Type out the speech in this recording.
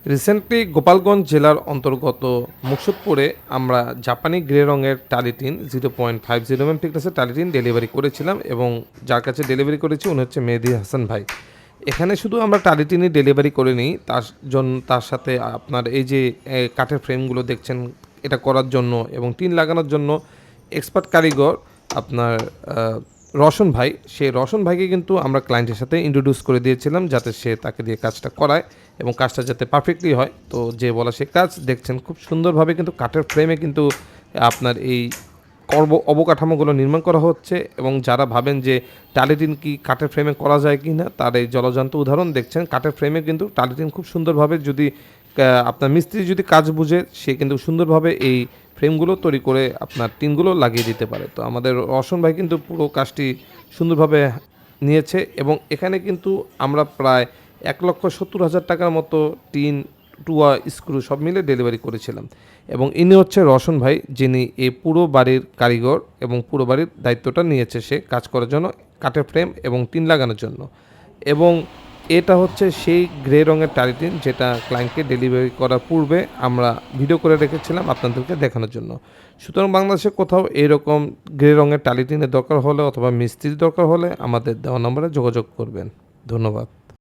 Recently Gopalganj জেলার অন্তর্গত মুকসুদপুরে আমরা জাপানি গ্রে রঙের টালিটিন 0.50 থিকনেসের টালিটিন ডেলিভারি করেছিলাম এবং যার কাছে ডেলিভারি করেছি উনি হচ্ছে মেহেদি হাসান ভাই। এখানে শুধু আমরা টালিটিনই ডেলিভারি করিনি, তার সাথে আপনার এই যে কাঠের ফ্রেমগুলো দেখছেন এটা করার জন্য এবং টিন লাগানোর জন্য এক্সপার্ট কারিগর আপনার রওশন ভাই, সেই রওশন ভাইকে কিন্তু আমরা ক্লায়েন্টের সাথে ইন্ট্রোডিউস করে দিয়েছিলাম যাতে সে তাকে দিয়ে কাজটা করায় এবং কাজটা যাতে পারফেক্টলি হয়। তো যে বলা সে কাজ দেখছেন খুব সুন্দরভাবে কিন্তু কাঠের ফ্রেমে কিন্তু আপনার এই অবকাঠামোগুলো নির্মাণ করা হচ্ছে এবং যারা ভাবেন যে টালিটিন কি কাঠের ফ্রেমে করা যায় কি না, তার এই জলজান্ত উদাহরণ দেখছেন। কাঠের ফ্রেমে কিন্তু টালিটিন খুব সুন্দরভাবে যদি আপনার মিস্ত্রি যদি কাজ বুঝে সে কিন্তু সুন্দরভাবে এই ফ্রেমগুলো তৈরি করে আপনার টিনগুলো লাগিয়ে দিতে পারে। তো আমাদের রওশন ভাই কিন্তু পুরো কাজটি সুন্দরভাবে নিয়েছে এবং এখানে কিন্তু আমরা প্রায় 1,70,000 টাকার মতো টিন, টুয়া, স্ক্রু সব মিলে ডেলিভারি করেছিলাম এবং ইনি হচ্ছে রওশন ভাই, যিনি এই পুরো বাড়ির কারিগর এবং পুরো বাড়ির দায়িত্বটা নিয়েছে সে কাজ করার জন্য, কাঠের ফ্রেম এবং টিন লাগানোর জন্য। এবং এটা হচ্ছে সেই গ্রে রঙের টালিটিন যেটা ক্লায়েন্টকে ডেলিভারি করার পূর্বে আমরা ভিডিও করে রেখেছিলাম আপনাদেরকে দেখানোর জন্য। সুতরাং বাংলাদেশে কোথাও এইরকম গ্রে রঙের টালিটিনের দরকার হলে অথবা মিস্ত্রির দরকার হলে আমাদের দেওয়া নম্বরে যোগাযোগ করবেন। ধন্যবাদ।